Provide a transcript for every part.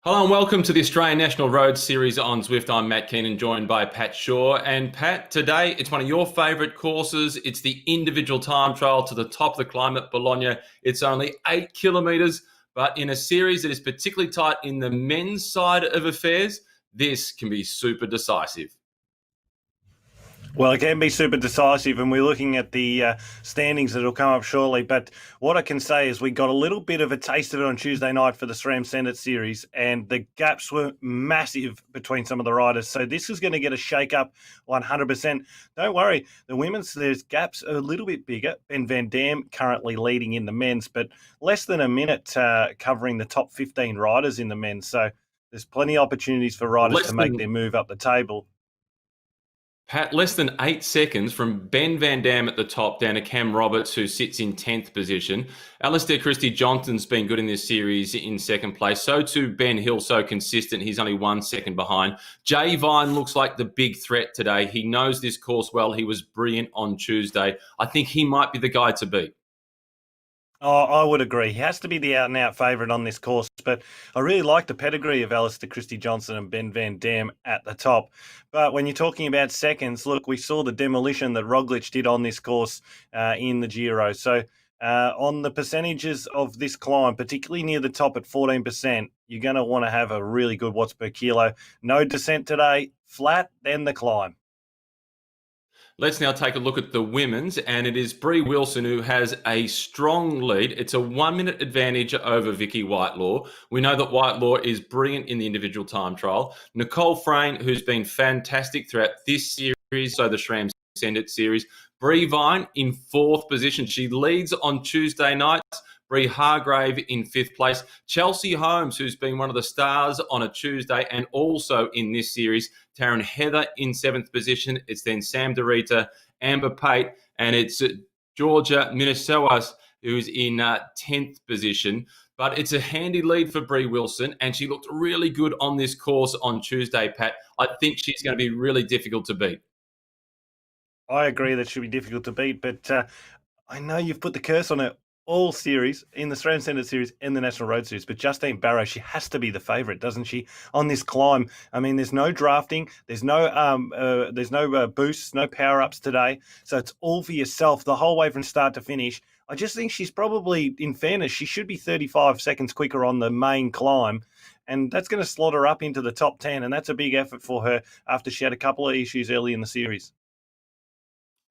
Hello and welcome to the Australian National Road Series on Zwift. I'm Matt Keenan, joined by Pat Shaw. And Pat, today it's one of your favourite courses. It's the individual time trial to the top of the climb at Bologna. It's only 8 kilometres, but in a series that is particularly tight in the men's side of affairs, this can be super decisive. Well, it can be super decisive, and we're looking at the standings that'll come up shortly. But what I can say is we got a little bit of a taste of it on Tuesday night for the SRAM Senate series, and the gaps were massive between some of the riders. So this is going to get a shake-up 100%. Don't worry, the women's, there's gaps a little bit bigger. Ben Van Dam currently leading in the men's, but less than a minute covering the top 15 riders in the men's. So there's plenty of opportunities for riders to make their move up the table. Pat, less than 8 seconds from Ben Van Dam at the top down to Cam Roberts, who sits in 10th position. Alistair Christie-Johnston's been good in this series in second place. So too Ben Hill, so consistent. He's only 1 second behind. Jay Vine looks like the big threat today. He knows this course well. He was brilliant on Tuesday. I think he might be the guy to beat. Oh, I would agree. He has to be the out-and-out favourite on this course, but I really like the pedigree of Alistair Christie-Johnston and Ben Van Dam at the top. But when you're talking about seconds, look, we saw the demolition that Roglic did on this course in the Giro. So on the percentages of this climb, particularly near the top at 14%, you're going to want to have a really good watts per kilo. No descent today, flat, then the climb. Let's now take a look at the women's, and it is Bree Wilson who has a strong lead. It's a 1 minute advantage over Vicky Whitelaw. We know that Whitelaw is brilliant in the individual time trial. Nicole Frayne, who's been fantastic throughout this series, so the SRAM Senate series. Bree Vine in 4th position. She leads on Tuesday nights. Bree Hargrave in 5th place. Chelsea Holmes, who's been one of the stars on a Tuesday and also in this series. Taryn Heather in 7th position. It's then Sam DeRita, Amber Pate, and it's Georgia Minnesota who's in 10th position. But it's a handy lead for Bree Wilson, and she looked really good on this course on Tuesday, Pat. I think she's going to be really difficult to beat. I agree that should be difficult to beat, but I know you've put the curse on it all series, in the SRAM Senate series and the National Road Series. But Justine Barrow, she has to be the favourite, doesn't she, on this climb? I mean, there's no drafting, there's no boosts, no power-ups today. So it's all for yourself the whole way from start to finish. I just think she's probably, in fairness, she should be 35 seconds quicker on the main climb. And that's going to slot her up into the top 10. And that's a big effort for her after she had a couple of issues early in the series.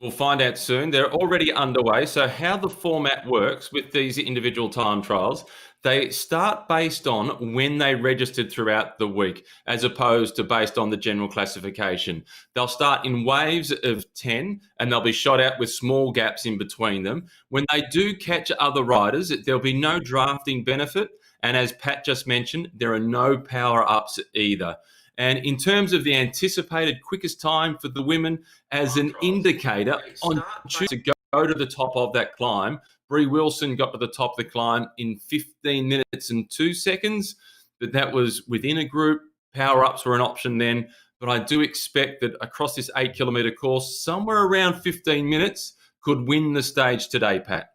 We'll find out soon. They're already underway. So how the format works with these individual time trials, they start based on when they registered throughout the week, as opposed to based on the general classification. They'll start in waves of 10, and they'll be shot out with small gaps in between them. When they do catch other riders, there'll be no drafting benefit. And as Pat just mentioned, there are no power-ups either. And in terms of the anticipated quickest time for the women, as an indicator, on Tuesday to go to the top of that climb, Bree Wilson got to the top of the climb in 15 minutes and 2 seconds, but that was within a group. Power-ups were an option then, but I do expect that across this 8 kilometre course, somewhere around 15 minutes could win the stage today, Pat.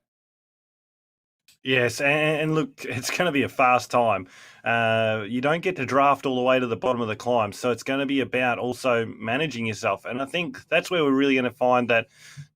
Yes, and look, it's going to be a fast time. You don't get to draft all the way to the bottom of the climb, so it's going to be about also managing yourself. And I think that's where we're really going to find that,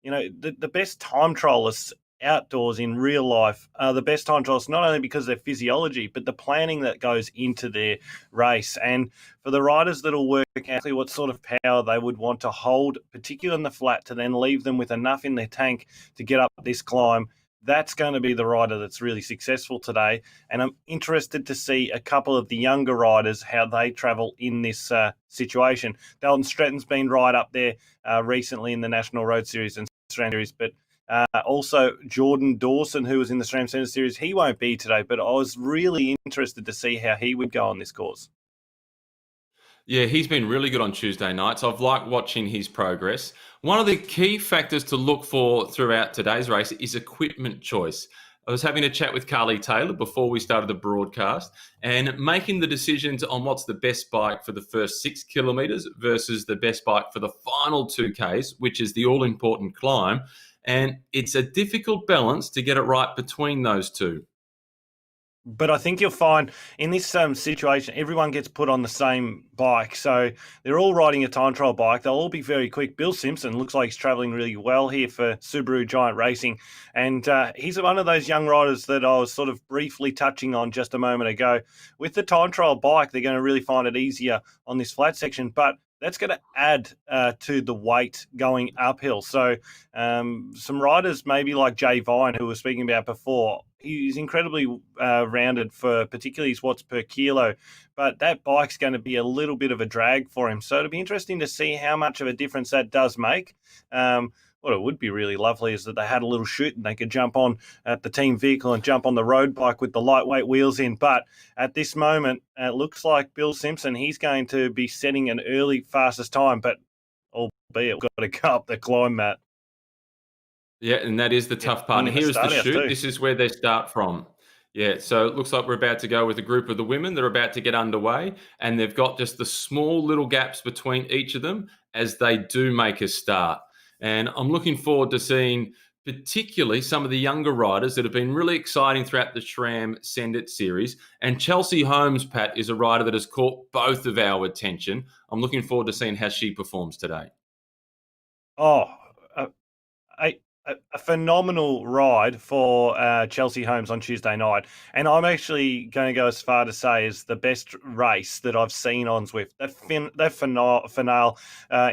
the best time trialists outdoors in real life are the best time trialists, not only because of their physiology, but the planning that goes into their race. And for the riders that'll work out what sort of power they would want to hold, particularly in the flat, to then leave them with enough in their tank to get up this climb, that's going to be the rider that's really successful today. And I'm interested to see a couple of the younger riders, how they travel in this situation. Dalton Stratton's been right up there recently in the National Road Series and SRAM Series, but also Jordan Dawson, who was in the SRAM Centre Series, he won't be today, but I was really interested to see how he would go on this course. Yeah, he's been really good on Tuesday nights. I've liked watching his progress. One of the key factors to look for throughout today's race is equipment choice. I was having a chat with Carly Taylor before we started the broadcast and making the decisions on what's the best bike for the first 6 kilometres versus the best bike for the final 2Ks, which is the all-important climb. And it's a difficult balance to get it right between those two. But I think you'll find in this situation, everyone gets put on the same bike. So they're all riding a time trial bike. They'll all be very quick. Bill Simpson looks like he's traveling really well here for Subaru Giant Racing. And he's one of those young riders that I was sort of briefly touching on just a moment ago. With the time trial bike, they're going to really find it easier on this flat section. But that's going to add to the weight going uphill. So some riders, maybe like Jay Vine, who we were speaking about before, he's incredibly rounded for particularly his watts per kilo, but that bike's going to be a little bit of a drag for him. So it'll be interesting to see how much of a difference that does make. What it would be really lovely is that they had a little shoot and they could jump on at the team vehicle and jump on the road bike with the lightweight wheels in. But at this moment, it looks like Bill Simpson, he's going to be setting an early fastest time, but albeit we've got to go up the climb, Matt. Yeah, and that is the tough part. Wing And in the here is the start house shoot. too. This is where they start from. Yeah, so it looks like we're about to go with a group of the women. They're about to get underway, and they've got just the small little gaps between each of them as they do make a start. And I'm looking forward to seeing particularly some of the younger riders that have been really exciting throughout the SRAM Send It series. And Chelsea Holmes, Pat, is a rider that has caught both of our attention. I'm looking forward to seeing how she performs today. Oh, a, a phenomenal ride for Chelsea Holmes on Tuesday night. And I'm actually going to go as far to say is the best race that I've seen on Zwift. That finale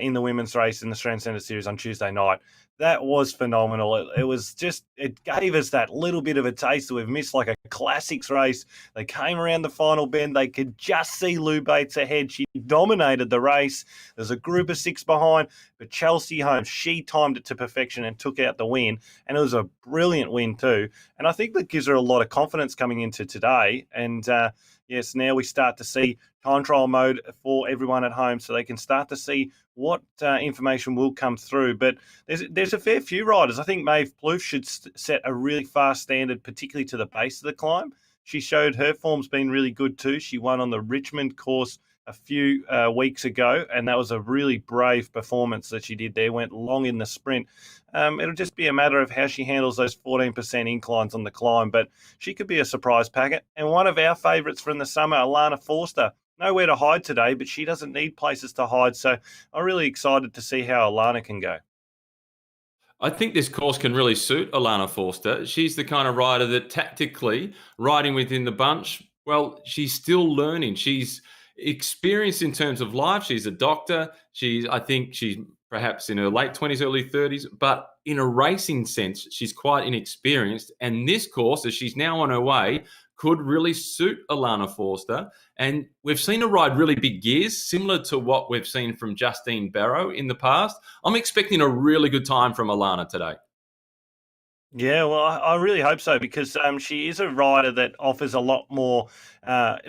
in the women's race in the Strand Centre Series on Tuesday night. That was phenomenal. It was just, it gave us that little bit of a taste that we've missed, like a classics race. They came around the final bend. They could just see Lou Bates ahead. She dominated the race. There's a group of 6 behind, but Chelsea Holmes, she timed it to perfection and took out the win. And it was a brilliant win too. And I think that gives her a lot of confidence coming into today. And yes, now we start to see time trial mode for everyone at home so they can start to see what information will come through. But there's a fair few riders. I think Maeve Plouffe should set a really fast standard, particularly to the base of the climb. She showed her form's been really good too. She won on the Richmond course a few weeks ago, and that was a really brave performance that she did there. Went long in the sprint. It'll just be a matter of how she handles those 14% inclines on the climb, but she could be a surprise packet. And one of our favourites from the summer, Alana Forster, nowhere to hide today, but she doesn't need places to hide. So I'm really excited to see how Alana can go. I think this course can really suit Alana Forster. She's the kind of rider that tactically, riding within the bunch, well, she's still learning. She's experienced in terms of life. She's a doctor. I think she's perhaps in her late 20s, early 30s, but in a racing sense, she's quite inexperienced. And this course, as she's now on her way, could really suit Alana Forster. And we've seen her ride really big gears, similar to what we've seen from Justine Barrow in the past. I'm expecting a really good time from Alana today. Yeah, well, I really hope so because she is a rider that offers a lot more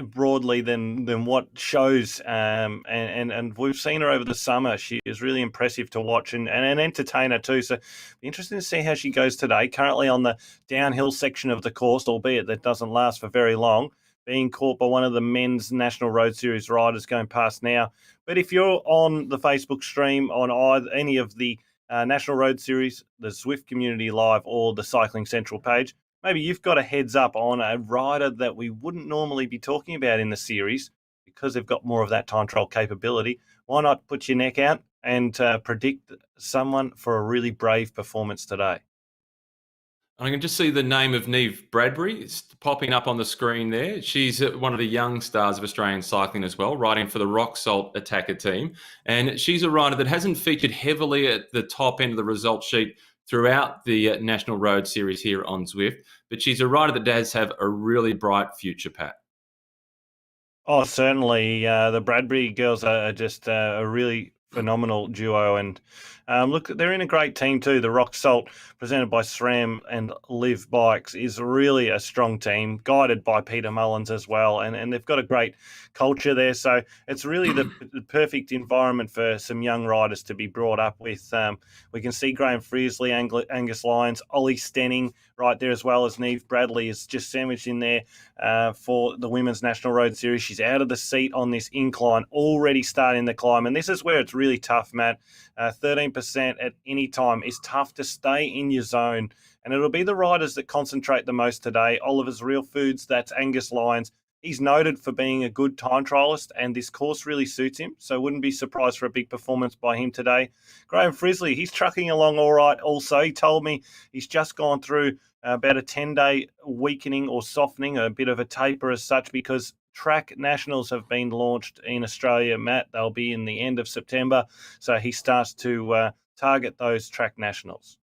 broadly than what shows, and we've seen her over the summer. She is really impressive to watch and an entertainer too. So, be interesting to see how she goes today. Currently on the downhill section of the course, albeit that doesn't last for very long. Being caught by one of the men's National Road Series riders going past now. But if you're on the Facebook stream on any of the National Road Series, the Zwift Community Live, or the Cycling Central page, maybe you've got a heads up on a rider that we wouldn't normally be talking about in the series because they've got more of that time trial capability. Why not put your neck out and predict someone for a really brave performance today? I can just see the name of Neve Bradbury. It's popping up on the screen there. She's one of the young stars of Australian cycling as well, riding for the Rock Salt Attacker team. And she's a rider that hasn't featured heavily at the top end of the result sheet throughout the National Road Series here on Zwift. But she's a rider that does have a really bright future, Pat. Oh, certainly. The Bradbury girls are just a really phenomenal duo. And look, they're in a great team too. The Rock Salt, presented by SRAM and Live Bikes, is really a strong team, guided by Peter Mullins as well. And they've got a great culture there. So it's really the perfect environment for some young riders to be brought up with. We can see Graham Friesley, Angus Lyons, Ollie Stenning right there, as well as Neve Bradley is just sandwiched in there for the Women's National Road Series. She's out of the seat on this incline, already starting the climb. And this is where it's really tough, Matt. 13% 16% at any time is tough to stay in your zone. And it'll be the riders that concentrate the most today. Oliver's Real Foods, that's Angus Lyons. He's noted for being a good time trialist, and this course really suits him. So wouldn't be surprised for a big performance by him today. Graham Frisley, he's trucking along all right also. He told me he's just gone through about a 10-day weakening or softening, a bit of a taper as such, because track nationals have been launched in Australia, Matt. They'll be in the end of September. So he starts to target those track nationals.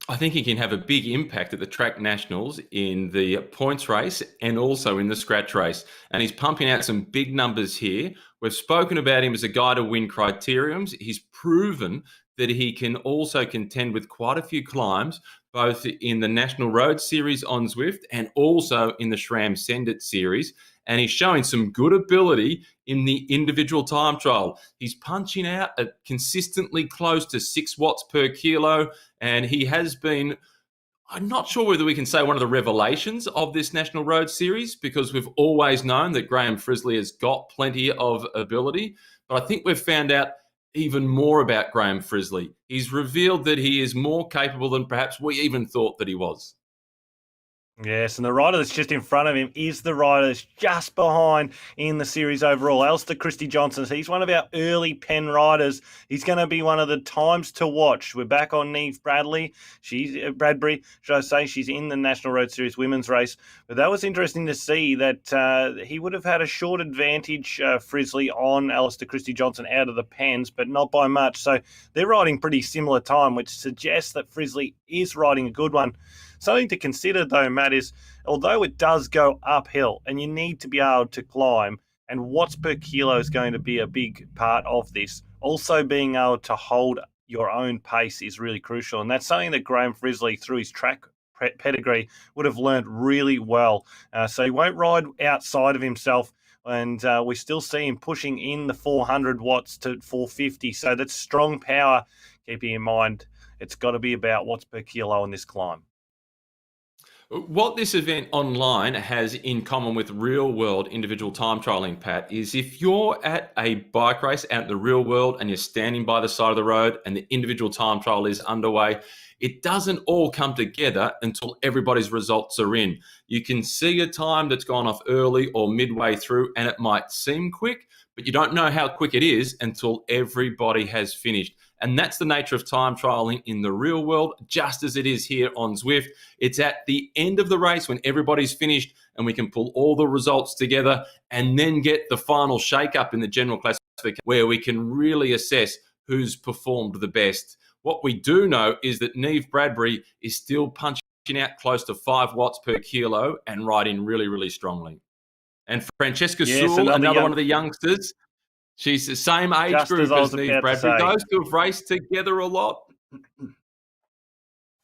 I think he can have a big impact at the track nationals in the points race and also in the scratch race. And he's pumping out some big numbers here. We've spoken about him as a guy to win criteriums. He's proven that he can also contend with quite a few climbs, both in the National Road Series on Zwift and also in the SRAM Send It Series. And he's showing some good ability in the individual time trial. He's punching out at consistently close to 6 watts per kilo. And he has been, I'm not sure whether we can say one of the revelations of this National Road Series, because we've always known that Graham Frisley has got plenty of ability. But I think we've found out even more about Graham Frisley. He's revealed that he is more capable than perhaps we even thought that he was. Yes, and the rider that's just in front of him is the rider that's just behind in the series overall, Alistair Christie-Johnson. He's one of our early pen riders. He's going to be one of the times to watch. We're back on Neve Bradbury. Should I say? She's in the National Road Series women's race. But that was interesting to see that he would have had a short advantage, Frisley, on Alistair Christie-Johnson out of the pens, but not by much. So they're riding pretty similar time, which suggests that Frisley is riding a good one. Something to consider, though, Matt, is although it does go uphill and you need to be able to climb, and watts per kilo is going to be a big part of this, also being able to hold your own pace is really crucial. And that's something that Graham Frisley, through his track pedigree, would have learned really well. So he won't ride outside of himself. And we still see him pushing in the 400 watts to 450. So that's strong power, keeping in mind it's got to be about watts per kilo on this climb. What this event online has in common with real world individual time trialing, Pat, is if you're at a bike race out in the real world and you're standing by the side of the road and the individual time trial is underway, it doesn't all come together until everybody's results are in. You can see a time that's gone off early or midway through, and it might seem quick, but you don't know how quick it is until everybody has finished. And that's the nature of time trialing in the real world, just as it is here on Zwift. It's at the end of the race when everybody's finished and we can pull all the results together and then get the final shake-up in the general classification where we can really assess who's performed the best. What we do know is that Neve Bradbury is still punching out close to 5 watts per kilo and riding really, really strongly. And Francesca Sewell, another one of the youngsters, she's the same age group as Neve Bradbury. Those two have raced together a lot.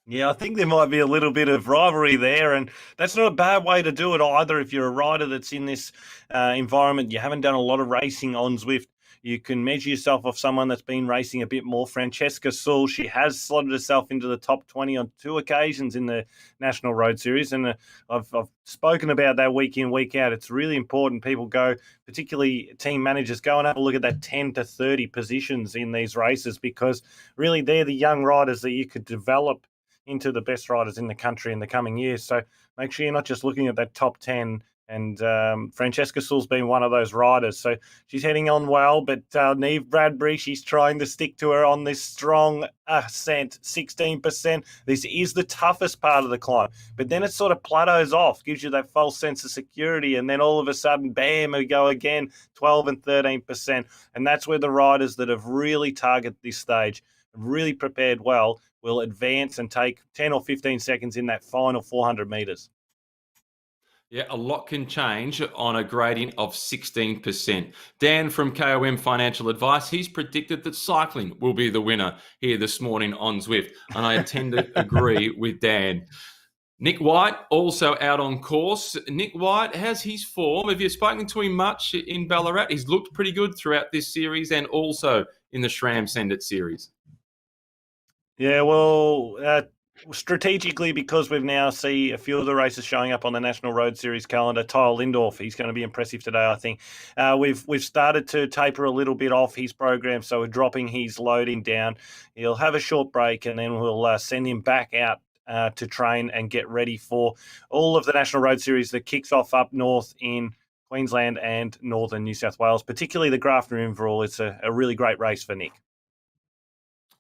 Yeah, I think there might be a little bit of rivalry there, and that's not a bad way to do it either. If you're a rider that's in this environment, you haven't done a lot of racing on Zwift, you can measure yourself off someone that's been racing a bit more. Francesca Sewell, she has slotted herself into the top 20 on 2 occasions in the National Road Series, and I've spoken about that week in, week out. It's really important people go, particularly team managers, go and have a look at that 10 to 30 positions in these races, because really they're the young riders that you could develop into the best riders in the country in the coming years. So make sure you're not just looking at that top 10. And Francesca Sewell's been one of those riders. So she's heading on well. But Neve Bradbury, she's trying to stick to her on this strong ascent, 16%. This is the toughest part of the climb. But then it sort of plateaus off, gives you that false sense of security. And then all of a sudden, bam, we go again, 12 and 13%. And that's where the riders that have really targeted this stage, really prepared well, will advance and take 10 or 15 seconds in that final 400 metres. Yeah, a lot can change on a gradient of 16%. Dan from KOM Financial Advice, he's predicted that cycling will be the winner here this morning on Zwift, and I tend to agree with Dan. Nick White also out on course. Nick White, how's his form? Have you spoken to him much in Ballarat? He's looked pretty good throughout this series and also in the SRAM Send It series. Yeah, well, strategically, because we've now see a few of the races showing up on the National Road Series calendar. Tyle Lindorf, he's going to be impressive today, I think. We've started to taper a little bit off his program, so we're dropping his loading down. He'll have a short break, and then we'll send him back out to train and get ready for all of the National Road Series that kicks off up north in Queensland and northern New South Wales, particularly the Grafton Inverall. It's a really great race for Nick.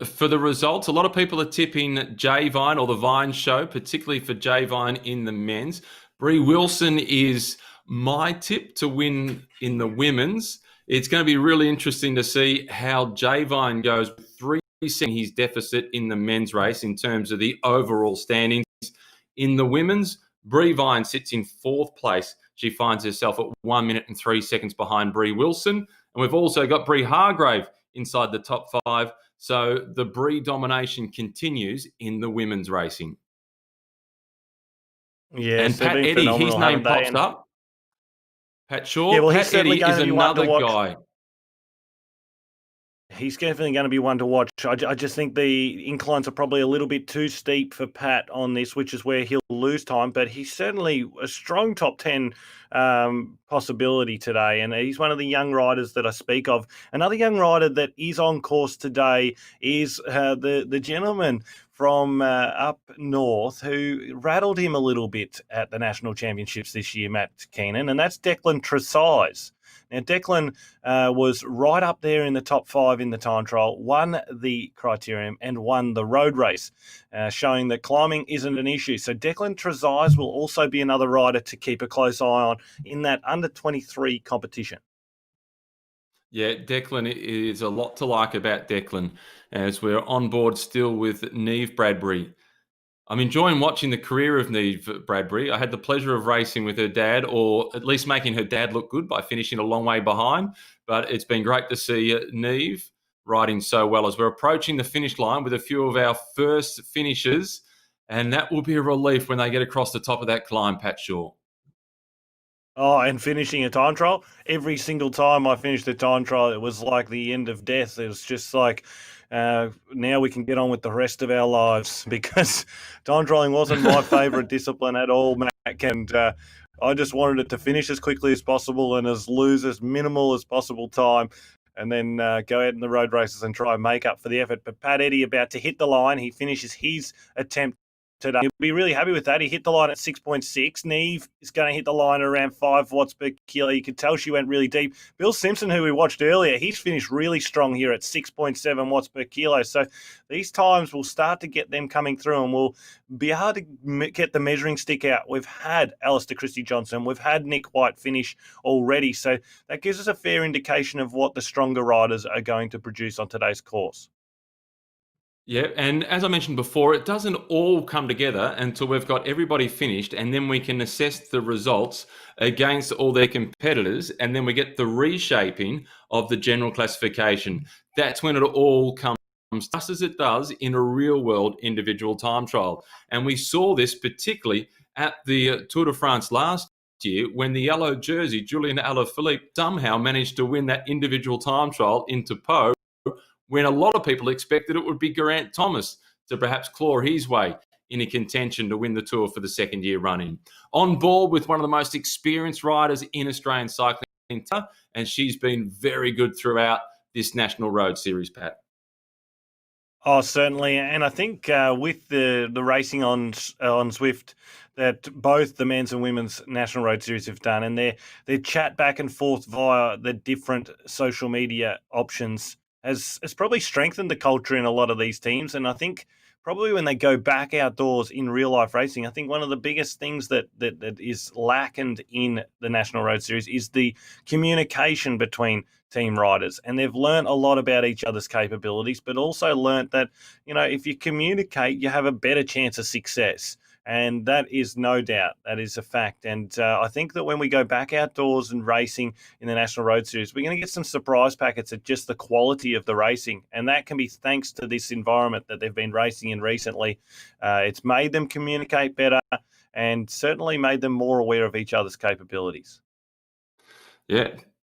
For the results, a lot of people are tipping J Vine or the Vine Show, particularly for J Vine in the men's. Brie Wilson is my tip to win in the women's. It's going to be really interesting to see how J Vine goes. 3 his deficit in the men's race in terms of the overall standings. In the women's, Brie Vine sits in 4th place. She finds herself at 1 minute and 3 seconds behind Brie Wilson. And we've also got Brie Hargrave inside the top 5. So the Brie domination continues in the women's racing. Yes, and Pat Eddy, his name pops up. Pat Shaw, yeah, well, Pat Eddy is another guy. He's definitely going to be one to watch. I just think the inclines are probably a little bit too steep for Pat on this, which is where he'll lose time. But he's certainly a strong top 10 possibility today. And he's one of the young riders that I speak of. Another young rider that is on course today is the gentleman from up north who rattled him a little bit at the National Championships this year, Matt Keenan, and that's Declan Trezise. Now, Declan was right up there in the top 5 in the time trial, won the criterium and won the road race, showing that climbing isn't an issue. So Declan Trezise will also be another rider to keep a close eye on in that under-23 competition. Yeah, Declan is a lot to like about Declan, as we're on board still with Neve Bradbury. I'm enjoying watching the career of Neve Bradbury. I had the pleasure of racing with her dad, or at least making her dad look good by finishing a long way behind. But it's been great to see Neve riding so well as we're approaching the finish line with a few of our first finishers. And that will be a relief when they get across the top of that climb, Pat Shaw. Oh, and finishing a time trial. Every single time I finished a time trial, it was like the end of death. It was just like, now we can get on with the rest of our lives, because time trialing wasn't my favourite discipline at all, Mac. And I just wanted it to finish as quickly as possible and lose as minimal as possible time, and then go out in the road races and try and make up for the effort. But Pat Eddy about to hit the line. He finishes his attempt today. He'll be really happy with that. He hit the line at 6.6. Neve is going to hit the line around 5 watts per kilo. You could tell she went really deep. Bill Simpson, who we watched earlier, he's finished really strong here at 6.7 watts per kilo. So these times will start to get them coming through, and we'll be able to get the measuring stick out. We've had Alistair Christie-Johnson. We've had Nick White finish already. So that gives us a fair indication of what the stronger riders are going to produce on today's course. Yeah, and as I mentioned before, it doesn't all come together until we've got everybody finished, and then we can assess the results against all their competitors, and then we get the reshaping of the general classification. That's when it all comes just as it does in a real-world individual time trial. And we saw this particularly at the Tour de France last year, when the yellow jersey, Julian Alaphilippe, somehow managed to win that individual time trial into Pau, when a lot of people expected it would be Geraint Thomas to perhaps claw his way into contention to win the Tour for the second year running. On board with one of the most experienced riders in Australian cycling, and she's been very good throughout this National Road Series, Pat. Oh, certainly. And I think with the racing on Zwift that both the men's and women's National Road Series have done, and their chat back and forth via the different social media options has probably strengthened the culture in a lot of these teams. And I think probably when they go back outdoors in real life racing, I think one of the biggest things that is lacking in the National Road Series is the communication between team riders. And they've learned a lot about each other's capabilities, but also learnt that, if you communicate, you have a better chance of success. And that is no doubt, that is a fact. And I think that when we go back outdoors and racing in the National Road Series, we're going to get some surprise packets at just the quality of the racing. And that can be thanks to this environment that they've been racing in recently. It's made them communicate better and certainly made them more aware of each other's capabilities. Yeah.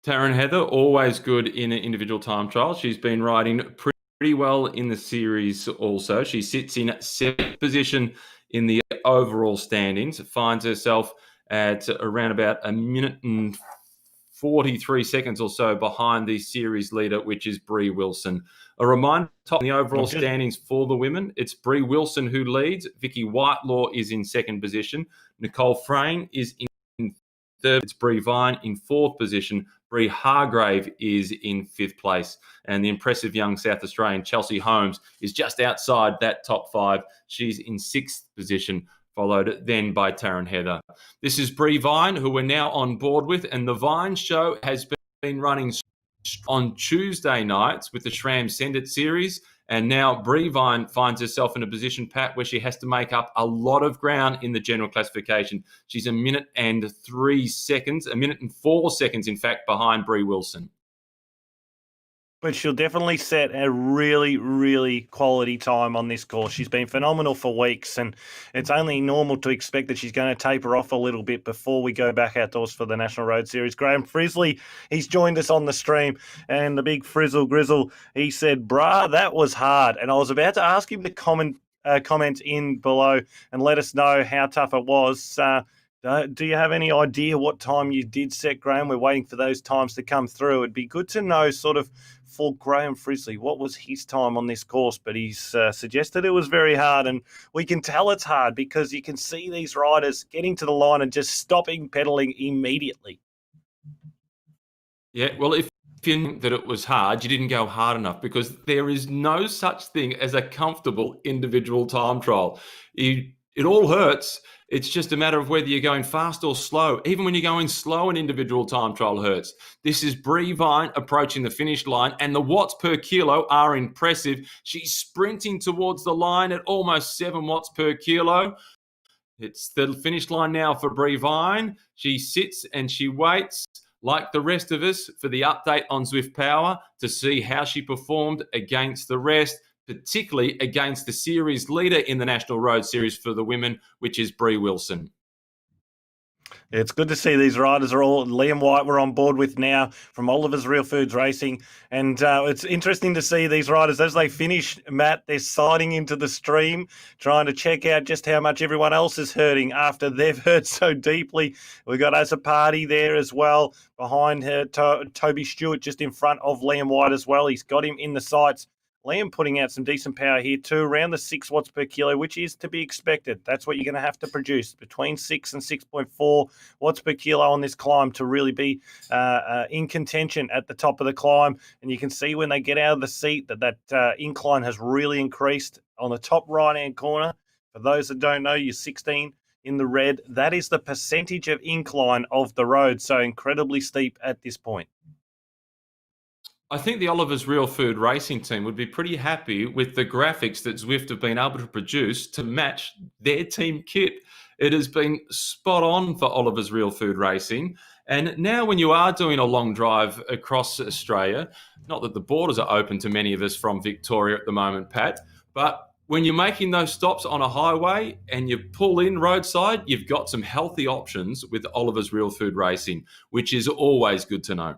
Taryn Heather, always good in an individual time trial. She's been riding pretty pretty well in the series also. She sits in 7th position in the overall standings, finds herself at around about a minute and 43 seconds or so behind the series leader, which is Bree Wilson. A reminder, top in the overall standings for the women, it's Bree Wilson who leads. Vicky Whitelaw is in 2nd position. Nicole Frayne is in 3rd. It's Bree Vine in 4th position. Bree Hargrave is in 5th place. And the impressive young South Australian Chelsea Holmes is just outside that top 5. She's in 6th position, followed then by Taryn Heather. This is Bree Vine, who we're now on board with, and the Vine show has been running on Tuesday nights with the Shram Send It series, and now Bree Vine finds herself in a position, Pat, where she has to make up a lot of ground in the general classification. She's a minute and 4 seconds, in fact, behind Bree Wilson. But she'll definitely set a really, really quality time on this course. She's been phenomenal for weeks, and it's only normal to expect that she's going to taper off a little bit before we go back outdoors for the National Road Series. Graham Frizzley, he's joined us on the stream, and the big Frizzle Grizzle, he said, "Brah, that was hard." And I was about to ask him to comment in below and let us know how tough it was. Do you have any idea what time you did set, Graham? We're waiting for those times to come through. It'd be good to know sort of for Graham Frizzley, what was his time on this course? But he's suggested it was very hard, and we can tell it's hard because you can see these riders getting to the line and just stopping pedaling immediately. Yeah, well, if you think that it was hard, you didn't go hard enough, because there is no such thing as a comfortable individual time trial. It all hurts. It's just a matter of whether you're going fast or slow. Even when you're going slow, an individual time trial hurts. This is Bree Vine approaching the finish line, and the watts per kilo are impressive. She's sprinting towards the line at almost 7 watts per kilo. It's the finish line now for Bree Vine. She sits and she waits, like the rest of us, for the update on Zwift Power to see how she performed against the rest, particularly against the series leader in the National Road Series for the women, which is Bree Wilson. It's good to see these riders are all. Liam White we're on board with now from Oliver's Real Foods Racing. And it's interesting to see these riders as they finish, Matt, they're sliding into the stream, trying to check out just how much everyone else is hurting after they've hurt so deeply. We've got Azapati there as well, behind her, Toby Stewart just in front of Liam White as well. He's got him in the sights. Liam putting out some decent power here too, around the 6 watts per kilo, which is to be expected. That's what you're going to have to produce, between 6 and 6.4 watts per kilo on this climb to really be in contention at the top of the climb. And you can see when they get out of the seat that incline has really increased on the top right-hand corner. For those that don't know, you're 16 in the red. That is the percentage of incline of the road, so incredibly steep at this point. I think the Oliver's Real Food Racing team would be pretty happy with the graphics that Zwift have been able to produce to match their team kit. It has been spot on for Oliver's Real Food Racing. And now when you are doing a long drive across Australia, not that the borders are open to many of us from Victoria at the moment, Pat, but when you're making those stops on a highway and you pull in roadside, you've got some healthy options with Oliver's Real Food Racing, which is always good to know.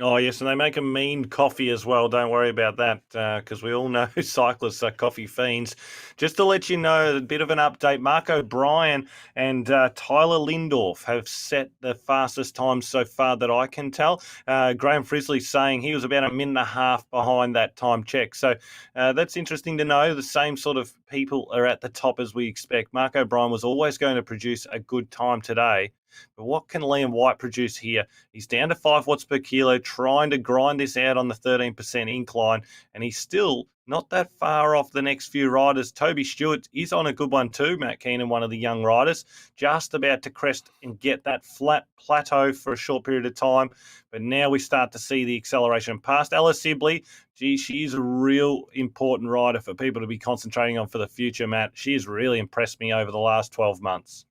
Oh, yes, and they make a mean coffee as well. Don't worry about that, because we all know cyclists are coffee fiends. Just to let you know, a bit of an update, Mark O'Brien and Tyler Lindorf have set the fastest times so far that I can tell. Graham Frizzley saying he was about a minute and a half behind that time check. So that's interesting to know. The same sort of people are at the top as we expect. Mark O'Brien was always going to produce a good time today. But what can Liam White produce here? He's down to 5 watts per kilo, trying to grind this out on the 13% incline, and he's still not that far off the next few riders. Toby Stewart is on a good one too, Matt Keenan, one of the young riders, just about to crest and get that flat plateau for a short period of time. But now we start to see the acceleration past Ella Sibley. Gee, she is a real important rider for people to be concentrating on for the future, Matt. She has really impressed me over the last 12 months.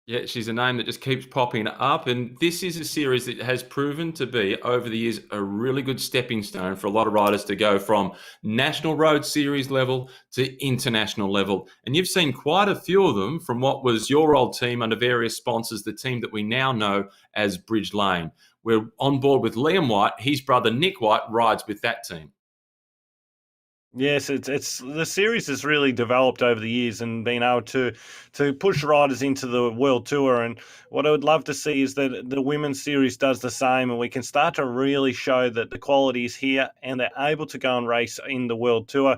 Yeah, she's a name that just keeps popping up. And this is a series that has proven to be, over the years, a really good stepping stone for a lot of riders to go from National Road Series level to international level. And you've seen quite a few of them from what was your old team under various sponsors, the team that we now know as Bridge Lane. We're on board with Liam White. His brother Nick White rides with that team. Yes, it's the series has really developed over the years and been able to push riders into the World Tour. And what I would love to see is that the women's series does the same, and we can start to really show that the quality is here and they're able to go and race in the World Tour.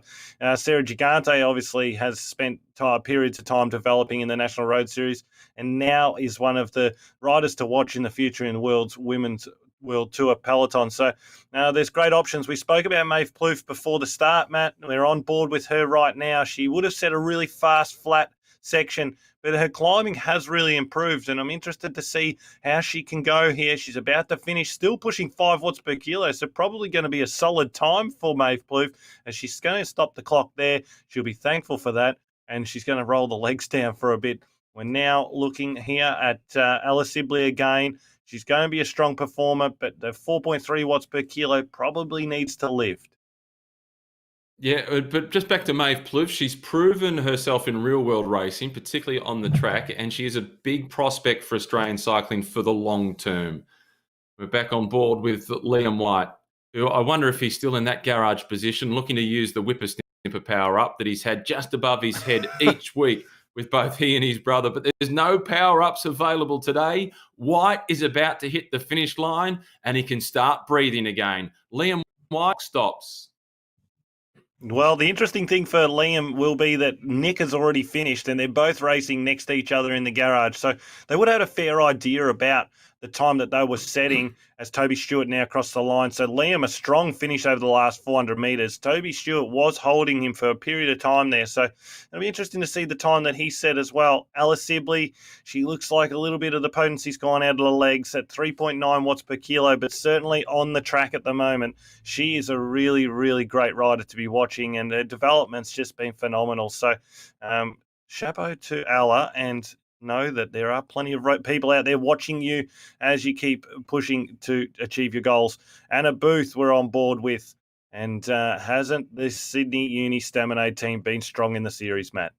Sarah Gigante obviously has spent periods of time developing in the National Road Series, and now is one of the riders to watch in the future in the women's World Tour peloton. So there's great options. We spoke about Maeve Plouffe before the start, Matt. We're on board with her right now. She would have set a really fast, flat section, but her climbing has really improved, and I'm interested to see how she can go here. She's about to finish, still pushing 5 watts per kilo, so probably going to be a solid time for Maeve Plouffe, and she's going to stop the clock there. She'll be thankful for that, and she's going to roll the legs down for a bit. We're now looking here at Alice Sibley again. She's going to be a strong performer, but the 4.3 watts per kilo probably needs to lift. Yeah, but just back to Maeve Plouffe, she's proven herself in real-world racing, particularly on the track, and she is a big prospect for Australian cycling for the long term. We're back on board with Liam White, who I wonder if he's still in that garage position, looking to use the whippersnipper power-up that he's had just above his head each week with both he and his brother. But there's no power-ups available today. White is about to hit the finish line, and he can start breathing again. Liam White stops. Well, the interesting thing for Liam will be that Nick has already finished and they're both racing next to each other in the garage. So they would have had a fair idea about the time that they were setting as Toby Stewart now crossed the line. So Liam, a strong finish over the last 400 metres. Toby Stewart was holding him for a period of time there. So it'll be interesting to see the time that he set as well. Alice Sibley, she looks like a little bit of the potency's gone out of the legs at 3.9 watts per kilo, but certainly on the track at the moment. She is a really, really great rider to be watching, and her development's just been phenomenal. So chapeau to Ella, and know that there are plenty of people out there watching you as you keep pushing to achieve your goals. Anna Booth we're on board with, and hasn't the Sydney Uni Staminade team been strong in the series, Matt?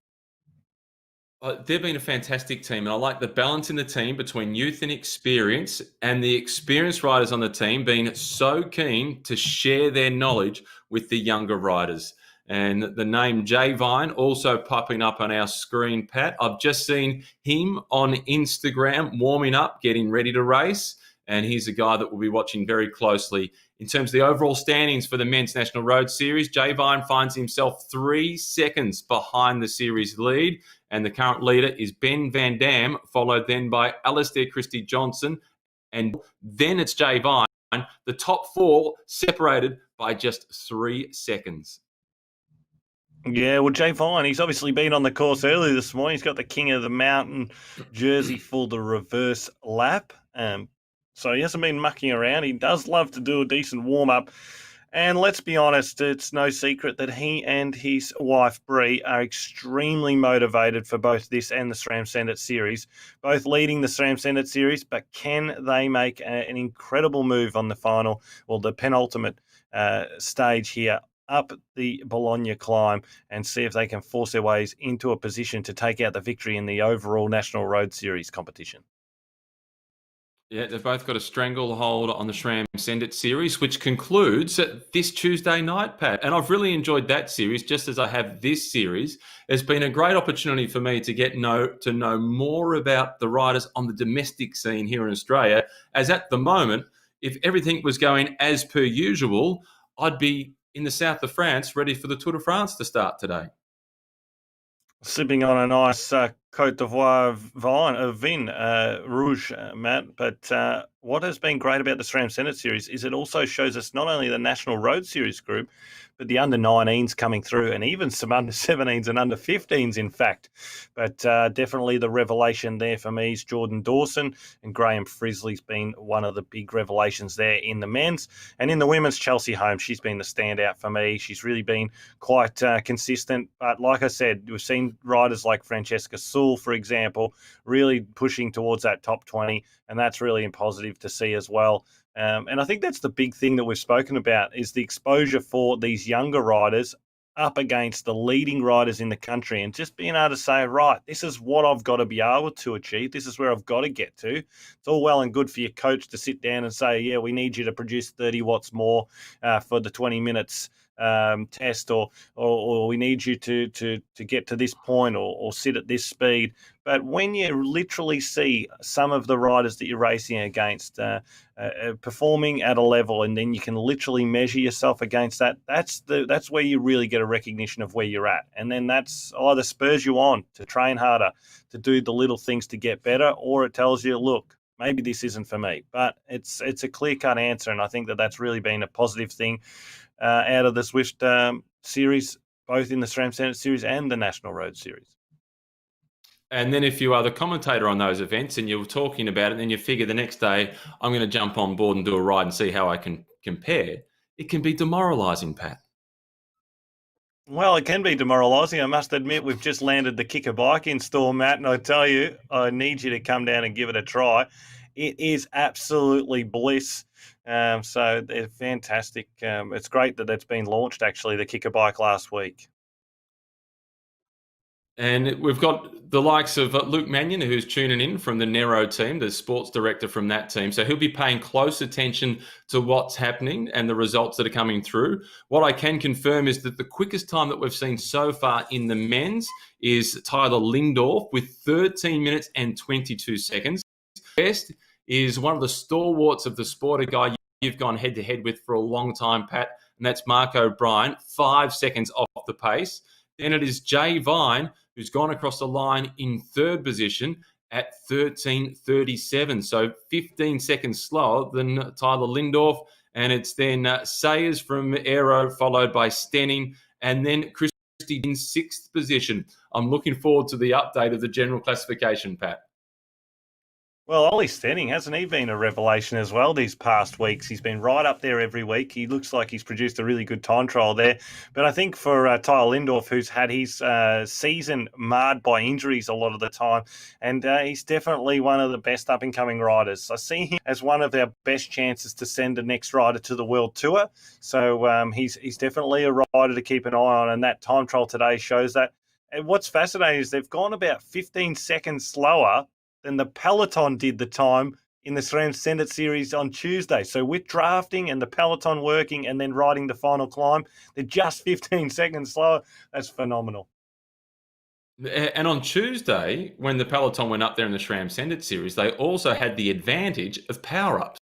They've been a fantastic team, and I like the balance in the team between youth and experience, and the experienced riders on the team being so keen to share their knowledge with the younger riders. And the name Jay Vine also popping up on our screen, Pat. I've just seen him on Instagram warming up, getting ready to race. And he's a guy that we'll be watching very closely. In terms of the overall standings for the Men's National Road Series, Jay Vine finds himself 3 seconds behind the series lead. And the current leader is Ben Van Dam, followed then by Alistair Christie Johnson. And then it's Jay Vine. The top 4 separated by just 3 seconds. Yeah, well, Jay Vine, he's obviously been on the course early this morning. He's got the King of the Mountain jersey for the reverse lap. So he hasn't been mucking around. He does love to do a decent warm-up. And let's be honest, it's no secret that he and his wife, Bree, are extremely motivated for both this and the SRAM Senate Series, both leading the SRAM Senate Series, but can they make an incredible move on the final, or the penultimate stage here, up the Bologna climb, and see if they can force their ways into a position to take out the victory in the overall National Road Series competition? Yeah, they've both got a stranglehold on the SRAM Send It series, which concludes this Tuesday night, Pat. And I've really enjoyed that series, just as I have this series. It's been a great opportunity for me to know more about the riders on the domestic scene here in Australia, as at the moment, if everything was going as per usual, I'd be in the south of France ready for the Tour de France to start today. Sipping on a nice Côte d'Ivoire vin rouge, Matt. But what has been great about the SRAM Senate Series is it also shows us not only the National Road Series group, but the under-19s coming through, and even some under-17s and under-15s, in fact. But definitely the revelation there for me is Jordan Dawson, and Graham Frisley's been one of the big revelations there in the men's. And in the women's, Chelsea Holmes, she's been the standout for me. She's really been quite consistent. But like I said, we've seen riders like Francesca Sewell, for example, really pushing towards that top 20, and that's really positive to see as well. And I think that's the big thing that we've spoken about is the exposure for these younger riders up against the leading riders in the country and just being able to say, right, this is what I've got to be able to achieve. This is where I've got to get to. It's all well and good for your coach to sit down and say, yeah, we need you to produce 30 watts more for the 20 minutes test, or we need you to get to this point or sit at this speed. But when you literally see some of the riders that you're racing against performing at a level, and then you can literally measure yourself against that, that's where you really get a recognition of where you're at. And then that's either spurs you on to train harder, to do the little things to get better, or it tells you, look, maybe this isn't for me. But it's a clear-cut answer, and I think that's really been a positive thing out of the Swift series, both in the SRAM Senate Series and the National Road Series. And then if you are the commentator on those events and you're talking about it, and then you figure the next day, I'm going to jump on board and do a ride and see how I can compare, it can be demoralising, Pat. Well, it can be demoralising. I must admit, we've just landed the Kicker bike in store, Matt, and I tell you, I need you to come down and give it a try. It is absolutely bliss. So they're fantastic. It's great that it's been launched, actually, the Kicker bike last week. And we've got the likes of Luke Mannion, who's tuning in from the Nero team, the sports director from that team. So he'll be paying close attention to what's happening and the results that are coming through. What I can confirm is that the quickest time that we've seen so far in the men's is Tyler Lindorf with 13 minutes and 22 seconds. Best is one of the stalwarts of the sport, a guy you've gone head-to-head with for a long time, Pat, and that's Mark O'Brien, 5 seconds off the pace. Then it is Jay Vine, who's gone across the line in third position at 13:37. So 15 seconds slower than Tyler Lindorf. And it's then Sayers from Aero, followed by Stenning, and then Christie in sixth position. I'm looking forward to the update of the general classification, Pat. Well, Ollie Stenning, hasn't he been a revelation as well these past weeks? He's been right up there every week. He looks like he's produced a really good time trial there. But I think for Tyler Lindorf, who's had his season marred by injuries a lot of the time, and he's definitely one of the best up-and-coming riders. I see him as one of our best chances to send the next rider to the World Tour. So he's definitely a rider to keep an eye on, and that time trial today shows that. And what's fascinating is they've gone about 15 seconds slower than the peloton did the time in the SRAM Senate Series on Tuesday. So with drafting and the peloton working and then riding the final climb, they're just 15 seconds slower. That's phenomenal. And on Tuesday, when the peloton went up there in the SRAM Senate Series, they also had the advantage of power-ups.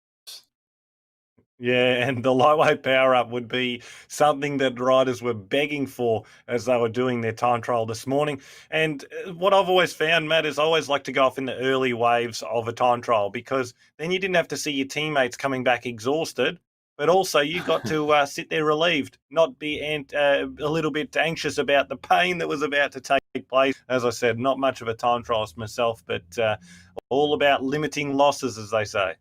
Yeah, and the lightweight power-up would be something that riders were begging for as they were doing their time trial this morning. And what I've always found, Matt, is I always like to go off in the early waves of a time trial, because then you didn't have to see your teammates coming back exhausted, but also you got to sit there relieved, not be a little bit anxious about the pain that was about to take place. As I said, not much of a time trialist myself, but all about limiting losses, as they say.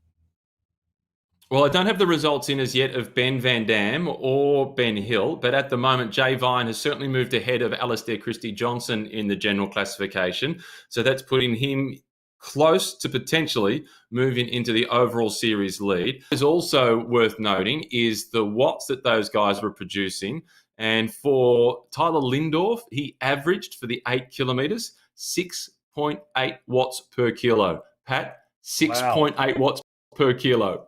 Well, I don't have the results in as yet of Ben Van Dam or Ben Hill, but at the moment, Jay Vine has certainly moved ahead of Alistair Christie-Johnson in the general classification. So that's putting him close to potentially moving into the overall series lead. What is also worth noting is the watts that those guys were producing. And for Tyler Lindorf, he averaged for the 8 kilometres 6.8 watts per kilo. Pat, 6.8 watts per kilo.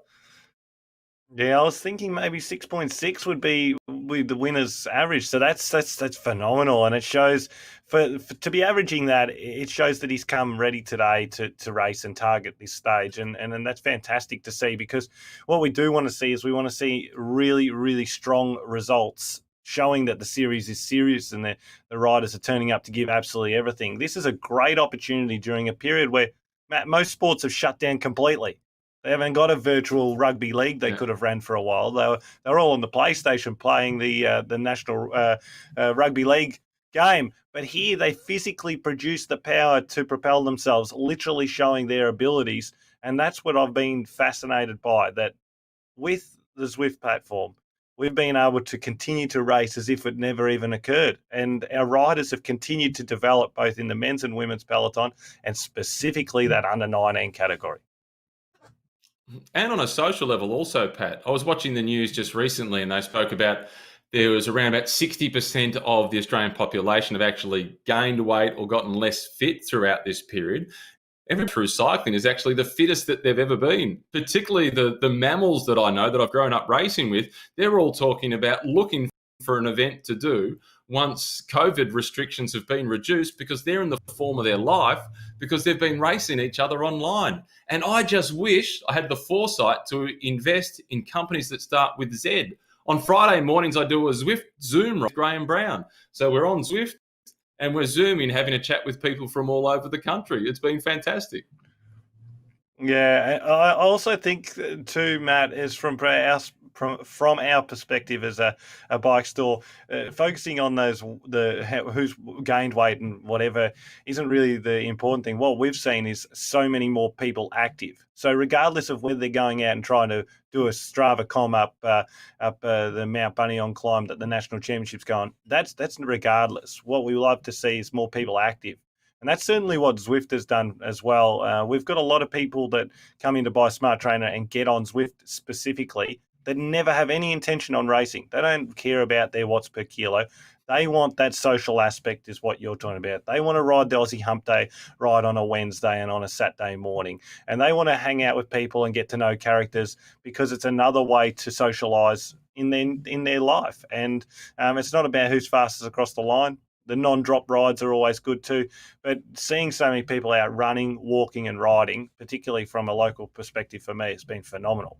Yeah, I was thinking maybe 6.6 would be the winner's average. So that's phenomenal, and it shows to be averaging that, it shows that he's come ready today to race and target this stage, and that's fantastic to see, because what we do want to see is we want to see really, really strong results showing that the series is serious and the riders are turning up to give absolutely everything. This is a great opportunity during a period where, Matt, most sports have shut down completely. They haven't got a virtual rugby league they could have ran for a while. They're all on the PlayStation playing the National Rugby League game. But here they physically produce the power to propel themselves, literally showing their abilities. And that's what I've been fascinated by, that with the Zwift platform, we've been able to continue to race as if it never even occurred. And our riders have continued to develop both in the men's and women's peloton, and specifically that under 19 category. And on a social level also, Pat, I was watching the news just recently and they spoke about there was around about 60% of the Australian population have actually gained weight or gotten less fit throughout this period. Everyone through cycling is actually the fittest that they've ever been, particularly the mammals that I know that I've grown up racing with. They're all talking about looking for an event to do once COVID restrictions have been reduced, because they're in the form of their life because they've been racing each other online. And I just wish I had the foresight to invest in companies that start with Z. On Friday mornings, I do a Zwift Zoom with Graham Brown. So we're on Zwift and we're Zooming, having a chat with people from all over the country. It's been fantastic. Yeah, I also think too, Matt, is from our perspective as a bike store, focusing on who's gained weight and whatever isn't really the important thing. What we've seen is so many more people active. So regardless of whether they're going out and trying to do a Strava com up the Mount Buninyong climb that the national championship's going, that's regardless. What we love to see is more people active. And that's certainly what Zwift has done as well. We've got a lot of people that come in to buy Smart Trainer and get on Zwift specifically that never have any intention on racing. They don't care about their watts per kilo. They want that social aspect is what you're talking about. They want to ride the Aussie Hump Day ride on a Wednesday and on a Saturday morning. And they want to hang out with people and get to know characters because it's another way to socialise in their life. And it's not about who's fastest across the line. The non-drop rides are always good too. But seeing so many people out running, walking and riding, particularly from a local perspective for me, it's been phenomenal.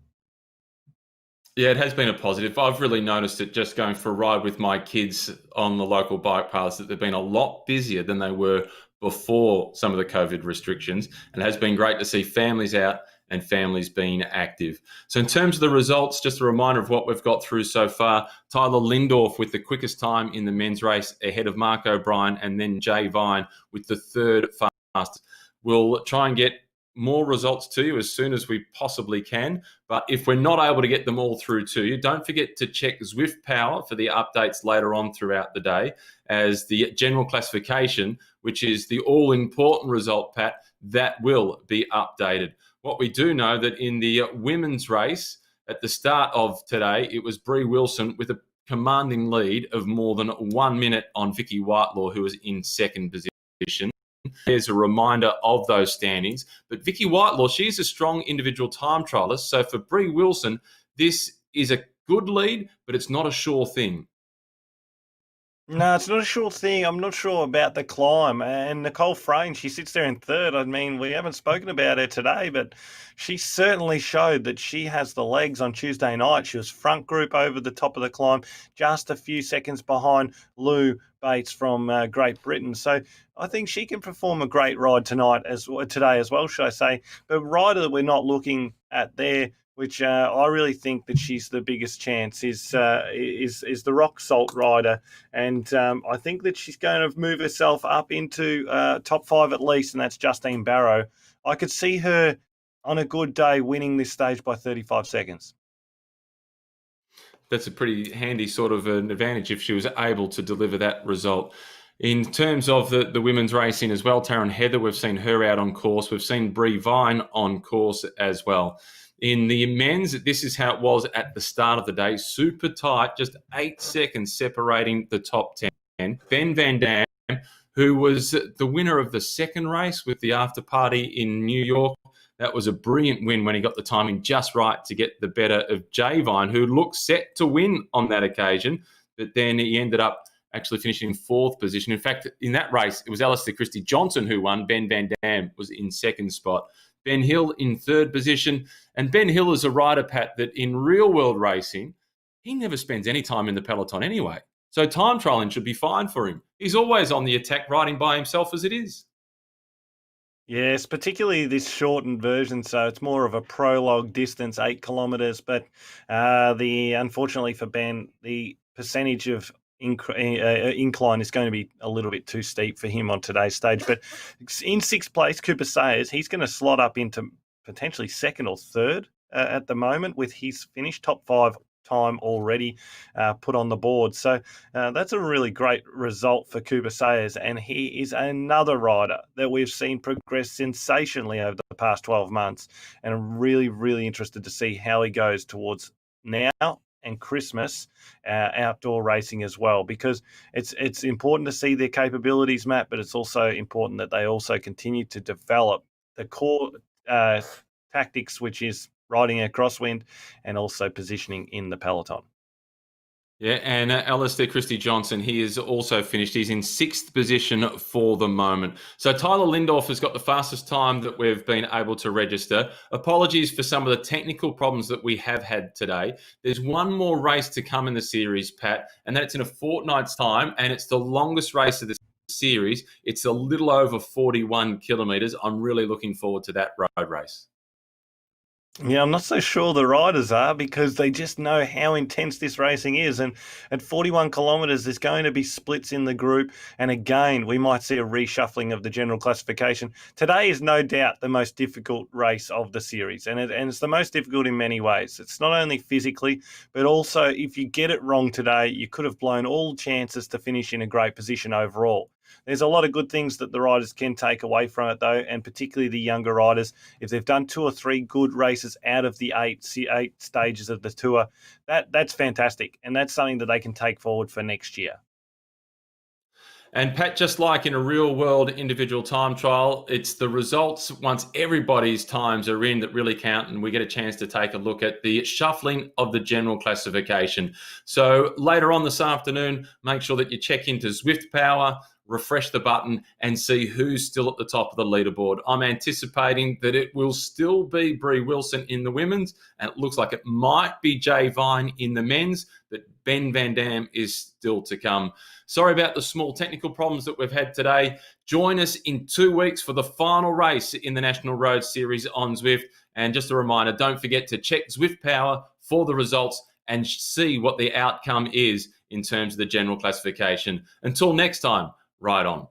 Yeah, it has been a positive. I've really noticed it just going for a ride with my kids on the local bike paths that they've been a lot busier than they were before some of the COVID restrictions. And it has been great to see families out and families being active. So in terms of the results, just a reminder of what we've got through so far. Tyler Lindorf with the quickest time in the men's race ahead of Mark O'Brien, and then Jay Vine with the third fastest. We'll try and get more results to you as soon as we possibly can. But if we're not able to get them all through to you, don't forget to check Zwift Power for the updates later on throughout the day, as the general classification, which is the all-important result, Pat, that will be updated. What we do know that in the women's race at the start of today, it was Brie Wilson with a commanding lead of more than 1 minute on Vicky Whitelaw, who was in second position. There's a reminder of those standings. But Vicky Whitelaw, she's a strong individual time trialist. So for Brie Wilson, this is a good lead, but it's not a sure thing. No, it's not a sure thing. I'm not sure about the climb. And Nicole Frayne, she sits there in third. I mean, we haven't spoken about her today, but she certainly showed that she has the legs on Tuesday night. She was front group over the top of the climb, just a few seconds behind Lou Bates from Great Britain. So I think she can perform a great ride today as well, should I say. But rider that we're not looking at there, which I really think that she's the biggest chance, is the rock salt rider. And I think that she's going to move herself up into top 5 at least, and that's Justine Barrow. I could see her on a good day winning this stage by 35 seconds. That's a pretty handy sort of an advantage if she was able to deliver that result. In terms of the women's racing as well, Taryn Heather, we've seen her out on course. We've seen Brie Vine on course as well. In the men's, this is how it was at the start of the day. Super tight, just 8 seconds separating the top 10. Ben Van Dam, who was the winner of the second race with the after party in New York. That was a brilliant win when he got the timing just right to get the better of Jay Vine, who looked set to win on that occasion. But then he ended up actually finishing in 4th position. In fact, in that race, it was Alistair Christie-Johnson who won. Ben Van Dam was in 2nd spot. Ben Hill in 3rd position. And Ben Hill is a rider, Pat, that in real-world racing, he never spends any time in the peloton anyway. So time trialing should be fine for him. He's always on the attack, riding by himself as it is. Yes, particularly this shortened version, so it's more of a prologue distance, 8 kilometres. But unfortunately for Ben, the percentage of incline is going to be a little bit too steep for him on today's stage. But in 6th place, Cooper Sayers, he's going to slot up into potentially 2nd or 3rd at the moment with his finish top 5 time already put on the board. So that's a really great result for Cooper Sayers, and he is another rider that we've seen progress sensationally over the past 12 months, and I'm really, really interested to see how he goes towards now and Christmas outdoor racing as well, because it's important to see their capabilities, Matt, but it's also important that they also continue to develop the core tactics, which is riding a crosswind and also positioning in the peloton. Yeah, and Alistair Christie-Johnson, he is also finished. He's in 6th position for the moment. So Tyler Lindorf has got the fastest time that we've been able to register. Apologies for some of the technical problems that we have had today. There's one more race to come in the series, Pat, and that's in a fortnight's time, and it's the longest race of the series. It's a little over 41 kilometres. I'm really looking forward to that road race. Yeah, I'm not so sure the riders are, because they just know how intense this racing is. And at 41 kilometres, there's going to be splits in the group. And again, we might see a reshuffling of the general classification. Today is no doubt the most difficult race of the series. And it's the most difficult in many ways. It's not only physically, but also if you get it wrong today, you could have blown all chances to finish in a great position overall. There's a lot of good things that the riders can take away from it, though, and particularly the younger riders. If they've done 2 or 3 good races out of the eight stages of the tour, that's fantastic, and that's something that they can take forward for next year. And Pat, just like in a real world individual time trial, it's the results once everybody's times are in that really count, and we get a chance to take a look at the shuffling of the general classification. So later on this afternoon, make sure that you check into Zwift Power, refresh the button, and see who's still at the top of the leaderboard. I'm anticipating that it will still be Brie Wilson in the women's, and it looks like it might be Jay Vine in the men's, but Ben Van Dam is still to come. Sorry about the small technical problems that we've had today. Join us in 2 weeks for the final race in the National Road Series on Zwift. And just a reminder, don't forget to check Zwift Power for the results and see what the outcome is in terms of the general classification. Until next time, ride on.